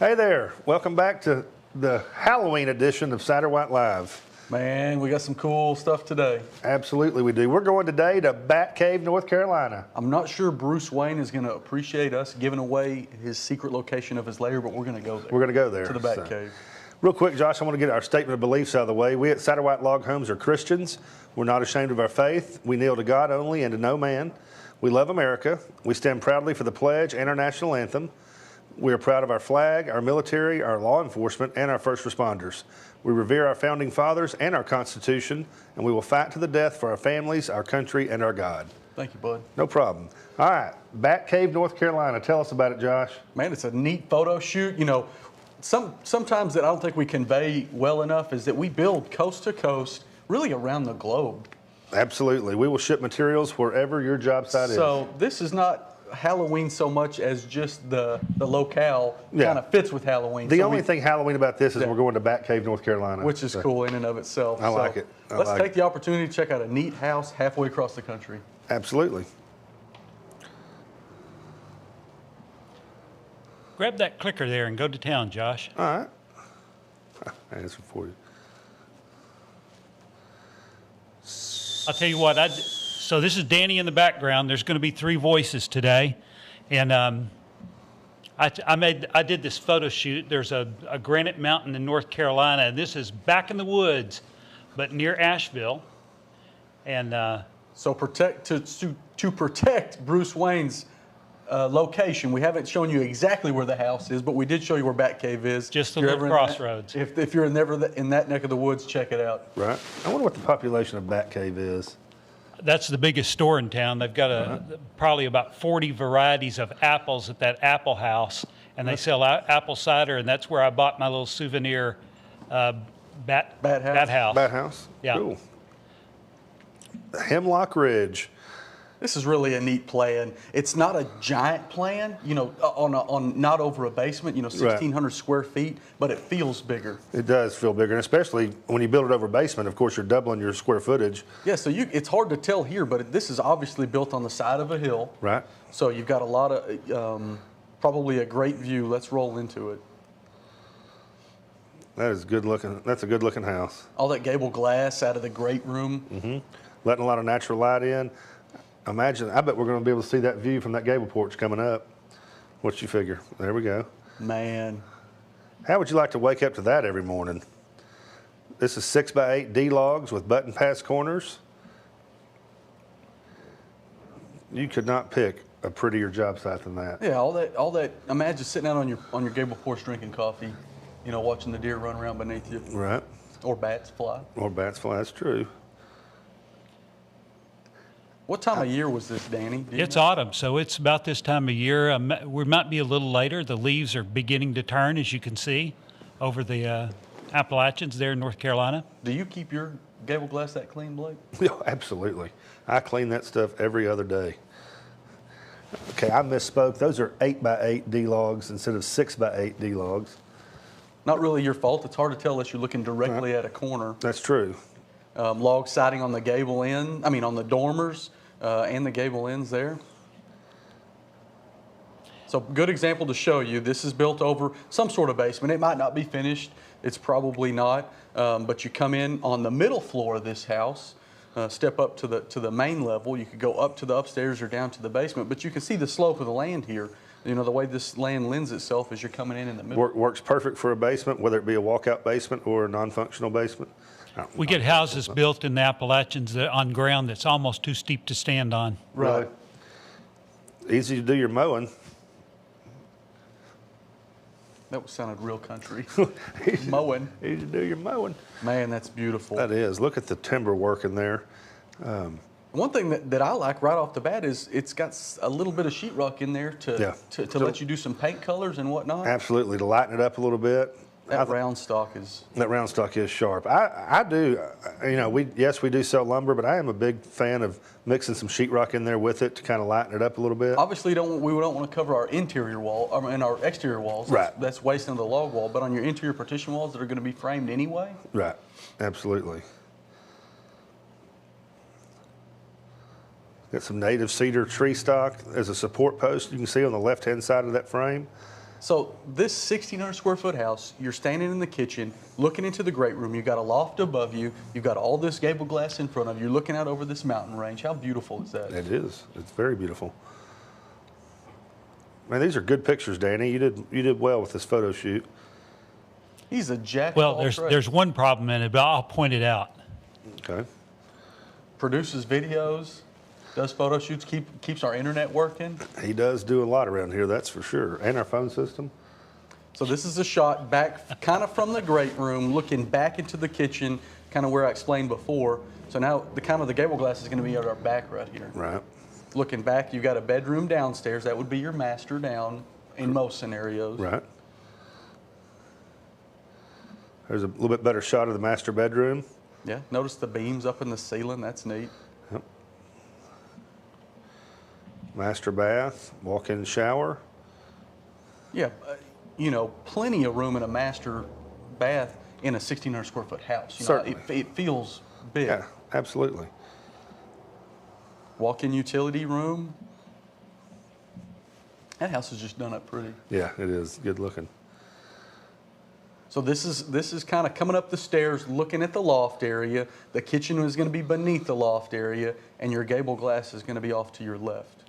Hey there. Welcome back to the Halloween edition of Satterwhite Live. Man, we got some cool stuff today. Absolutely we do. We're going today to Bat Cave, North Carolina. I'm not sure Bruce Wayne is going to appreciate us giving away his secret location of his lair, but we're going to go there. We're going to go there. To the Bat Cave. Real quick, Josh, I want to get our statement of beliefs out of the way. We at Satterwhite Log Homes are Christians. We're not ashamed of our faith. We kneel to God only and to no man. We love America. We stand proudly for the pledge and our national anthem. We are proud of our flag, our military, our law enforcement, and our first responders. We revere our founding fathers and our Constitution, and we will fight to the death for our families, our country, and our God. Thank you, bud. No problem. All right, Bat Cave, North Carolina. Tell us about it, Josh. Man, it's a neat photo shoot. You know, sometimes that I don't think we convey well enough is that we build coast to coast, really around the globe. Absolutely. We will ship materials wherever your job site is. So this is not Halloween so much as just the locale kind of fits with Halloween. The only thing Halloween about this is we're going to Bat Cave, North Carolina. Which is cool in and of itself. I like it. Let's take the opportunity to check out a neat house halfway across the country. Absolutely. Grab that clicker there and go to town, Josh. All right. Answer for you. I'll tell you what, so this is Danny in the background. There's going to be 3 voices today. And I did this photo shoot. There's a granite mountain in North Carolina, and this is back in the woods, but near Asheville. And so to protect Bruce Wayne's location, we haven't shown you exactly where the house is, but we did show you where Bat Cave is. Just a little crossroads. If you're never in that neck of the woods, check it out. Right. I wonder what the population of Bat Cave is. That's the biggest store in town. They've got probably about 40 varieties of apples at that apple house, and they sell apple cider, and that's where I bought my little souvenir bat house. Bat house? Yeah. Cool. Hemlock Ridge. This is really a neat plan. It's not a giant plan, you know, on not over a basement, you know, 1,600 square feet, but it feels bigger. It does feel bigger, and especially when you build it over a basement, of course, you're doubling your square footage. Yeah, so it's hard to tell here, but this is obviously built on the side of a hill. Right. So you've got a lot of, probably a great view. Let's roll into it. That is good looking. That's a good looking house. All that gable glass out of the great room. Mm-hmm. Letting a lot of natural light in. I bet we're going to be able to see that view from that gable porch coming up. What you figure? There we go. Man. How would you like to wake up to that every morning? This is 6x8 D logs with button pass corners. You could not pick a prettier job site than that. Yeah, all that. Imagine sitting out on your gable porch drinking coffee, you know, watching the deer run around beneath you. Right. Or bats fly. Or bats fly. That's true. What time of year was this, Danny? It's autumn, so it's about this time of year. We might be a little later. The leaves are beginning to turn, as you can see, over the Appalachians there in North Carolina. Do you keep your gable glass that clean, Blake? Yeah, absolutely. I clean that stuff every other day. Okay, I misspoke. Those are 8x8 D logs instead of 6x8 D logs. Not really your fault. It's hard to tell unless you're looking directly at a corner. That's true. Log siding on the gable end, on the dormers and the gable ends there. So good example to show you. This is built over some sort of basement. It might not be finished. It's probably not. But you come in on the middle floor of this house, step up to the main level. You could go up to the upstairs or down to the basement. But you can see the slope of the land here. You know, the way this land lends itself as you're coming in the middle. Works perfect for a basement, whether it be a walkout basement or a non-functional basement. We get houses built in the Appalachians on ground that's almost too steep to stand on. Right. Easy to do your mowing. That sounded real country. Mowing. Easy to do your mowing. Man, that's beautiful. That is. Look at the timber work in there. One thing that I like right off the bat is it's got a little bit of sheetrock in there to let you do some paint colors and whatnot. Absolutely, to lighten it up a little bit. That round stock is sharp. I do, you know, we do sell lumber, but I am a big fan of mixing some sheetrock in there with it to kind of lighten it up a little bit. Obviously, we don't want to cover our interior wall and our exterior walls. Right. That's wasting the log wall. But on your interior partition walls that are going to be framed anyway. Right. Absolutely. Got some native cedar tree stock as a support post. You can see on the left-hand side of that frame. So this 1,600 square foot house, you're standing in the kitchen, looking into the great room. You've got a loft above you. You've got all this gable glass in front of you. You're looking out over this mountain range. How beautiful is that? It is. It's very beautiful. Man, these are good pictures, Danny. You did well with this photo shoot. He's a jack of Well, all trades. there's one problem in it, but I'll point it out. Okay. Produces videos, does photo shoots, keeps our internet working. He does do a lot around here, that's for sure. And our phone system. So this is a shot back kind of from the great room, looking back into the kitchen, kind of where I explained before. So now the gable glass is going to be at our back right here. Right. Looking back, you've got a bedroom downstairs. That would be your master down in most scenarios. Right. There's a little bit better shot of the master bedroom. Yeah, notice the beams up in the ceiling. That's neat. Yep. Master bath, walk-in shower. Yeah, plenty of room in a master bath in a 1,600 square foot house. Certainly. It feels big. Yeah, absolutely. Walk-in utility room. That house is just done up pretty. Yeah, it is good looking. So this is kind of coming up the stairs, looking at the loft area. The kitchen is going to be beneath the loft area, and your gable glass is going to be off to your left.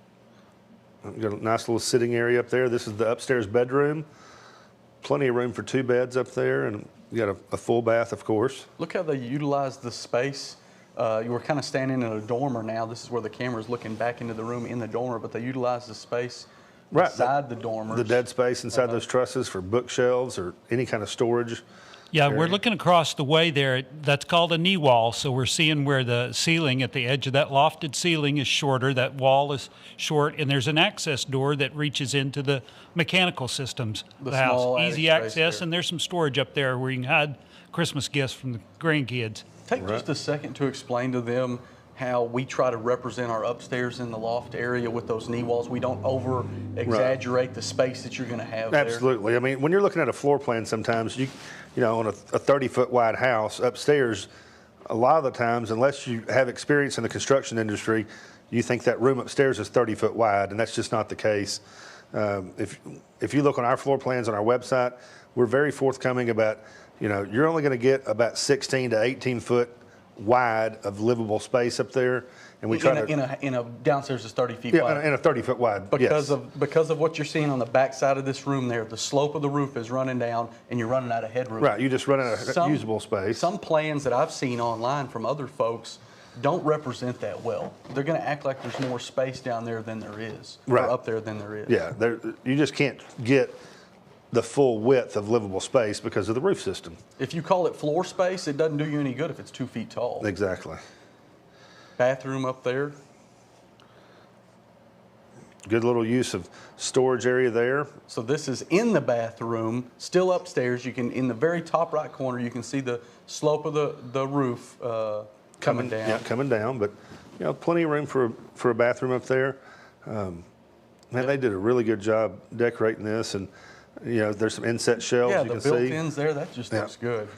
We've got a nice little sitting area up there. This is the upstairs bedroom. Plenty of room for 2 beds up there, and you got a full bath, of course. Look how they utilize the space. You were kind of standing in a dormer now. This is where the camera is looking back into the room in the dormer, but they utilize the space Right, inside the dormers. The dead space inside those trusses for bookshelves or any kind of storage. Yeah, we're looking across the way there. That's called a knee wall. So we're seeing where the ceiling at the edge of that lofted ceiling is shorter. That wall is short, and there's an access door that reaches into the mechanical systems of the small house. attic Easy space access, there. and there's some storage up there where you can hide Christmas gifts from the grandkids. Take just a second to explain to them how we try to represent our upstairs in the loft area with those knee walls. We don't over exaggerate the space that you're going to have there. Absolutely. I mean, when you're looking at a floor plan, sometimes you know, on a 30-foot wide house upstairs, a lot of the times, unless you have experience in the construction industry, you think that room upstairs is 30 foot wide, and that's just not the case. If you look on our floor plans on our website, we're very forthcoming about, you're only going to get about 16 to 18 foot wide of livable space up there, and we try in a downstairs is 30 feet yeah, wide. in a 30-foot wide. Because yes. of what you're seeing on the back side of this room there, the slope of the roof is running down, and you're running out of headroom. Right, you just run out of usable space. Some plans that I've seen online from other folks don't represent that well. They're going to act like there's more space down there than there is, Right. or up there than there is. Yeah, you just can't get the full width of livable space because of the roof system. If you call it floor space, it doesn't do you any good if it's 2 feet tall. Exactly. Bathroom up there. Good little use of storage area there. So this is in the bathroom, still upstairs. You can, in the very top right corner, you can see the slope of the roof coming down. Yeah, coming down, but plenty of room for a bathroom up there. Man, they did a really good job decorating this, and there's some inset shelves Yeah, you the can see. built-ins there, that just looks good.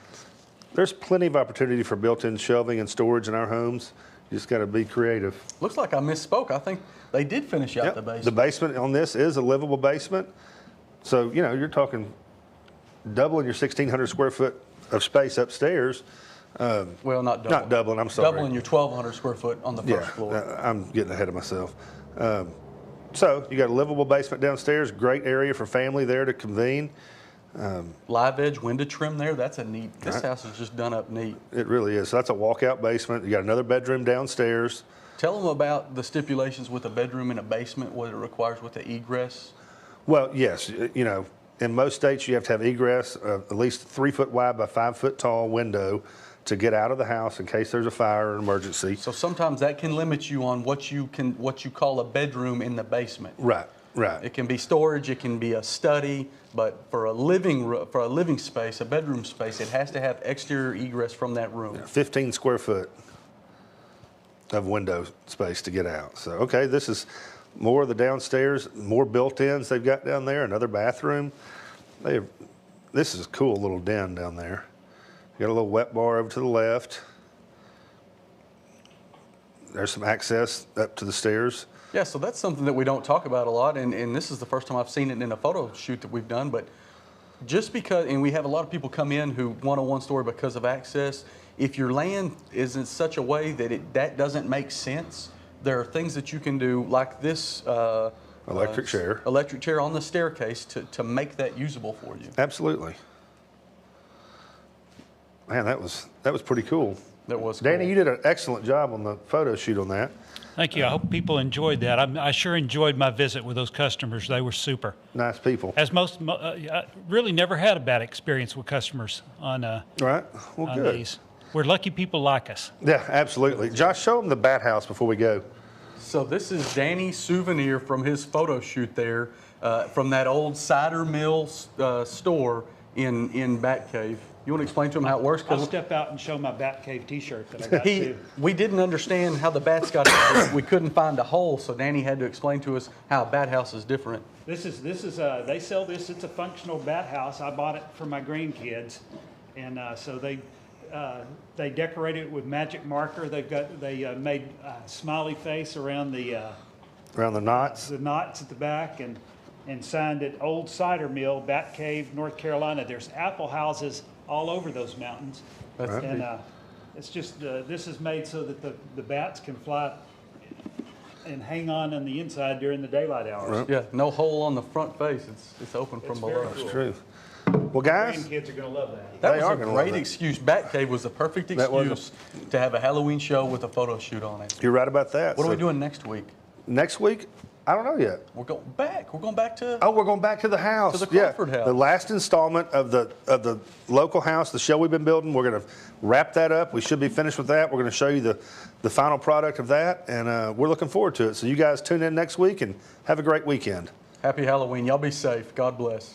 There's plenty of opportunity for built-in shelving and storage in our homes. You just got to be creative. Looks like I misspoke. I think they did finish out Yep. the basement. The basement on this is a livable basement. So, you're talking doubling your 1,600 square foot of space upstairs. Well, not doubling. Not doubling, I'm sorry. Doubling your 1,200 square foot on the first Yeah, floor. I'm getting ahead of myself. So you got a livable basement downstairs, great area for family there to convene. Live edge window trim there, that's a neat, this house is just done up neat. It really is. So that's a walkout basement. You got another bedroom downstairs. Tell them about the stipulations with a bedroom in a basement, what it requires with the egress. Well, yes, in most states you have to have egress of at least 3 foot wide by 5 foot tall window to get out of the house in case there's a fire or an emergency. So sometimes that can limit you on what you call a bedroom in the basement. Right, right. It can be storage, it can be a study, but for a living space, a bedroom space, it has to have exterior egress from that room. 15 square foot of window space to get out. So, okay, this is more of the downstairs, more built-ins they've got down there, another bathroom. This is a cool little den down there. You got a little wet bar over to the left. There's some access up to the stairs. Yeah, so that's something that we don't talk about a lot, and this is the first time I've seen it in a photo shoot that we've done, but just because, and we have a lot of people come in who want a one-story because of access. If your land is in such a way that that doesn't make sense, there are things that you can do like this Electric chair on the staircase to make that usable for you. Absolutely. Man, that was pretty cool. That was Danny, cool. you did an excellent job on the photo shoot on that. Thank you. I hope people enjoyed that. I sure enjoyed my visit with those customers. They were super. Nice people. As I really never had a bad experience with customers on Right. Well, on good. these. We're lucky people like us. Yeah, absolutely. Josh, show them the bat house before we go. So this is Danny's souvenir from his photo shoot there, from that old cider mill store in Bat Cave. You want to explain to him how it works? I'll step out and show my Bat Cave T-shirt that I got too. We didn't understand how the bats got in. We couldn't find a hole, so Danny had to explain to us how a bat house is different. This is they sell this. It's a functional bat house. I bought it for my grandkids, and so they decorated it with magic marker. They made a smiley face around the knots. the knots at the back, and signed it Old Cider Mill, Bat Cave, North Carolina. There's apple houses all over those mountains, and it's just this is made so that the bats can fly and hang on the inside during the daylight hours. Yeah, no hole on the front face. It's open from below. very cool. It's true. Well, guys, Grandkids are going to love that. That They was are a gonna love great that. excuse. Bat Cave was the perfect That was excuse to have a Halloween show with a photo shoot on it. you're right about that. What are So we doing next week? next week? I don't know yet. We're going back. We're going back to. Oh, we're going back to the house. To the Crawford house. The last installment of the local house, the show we've been building. We're going to wrap that up. We should be finished with that. We're going to show you the final product of that, and we're looking forward to it. So you guys tune in next week and have a great weekend. Happy Halloween. Y'all be safe. God bless.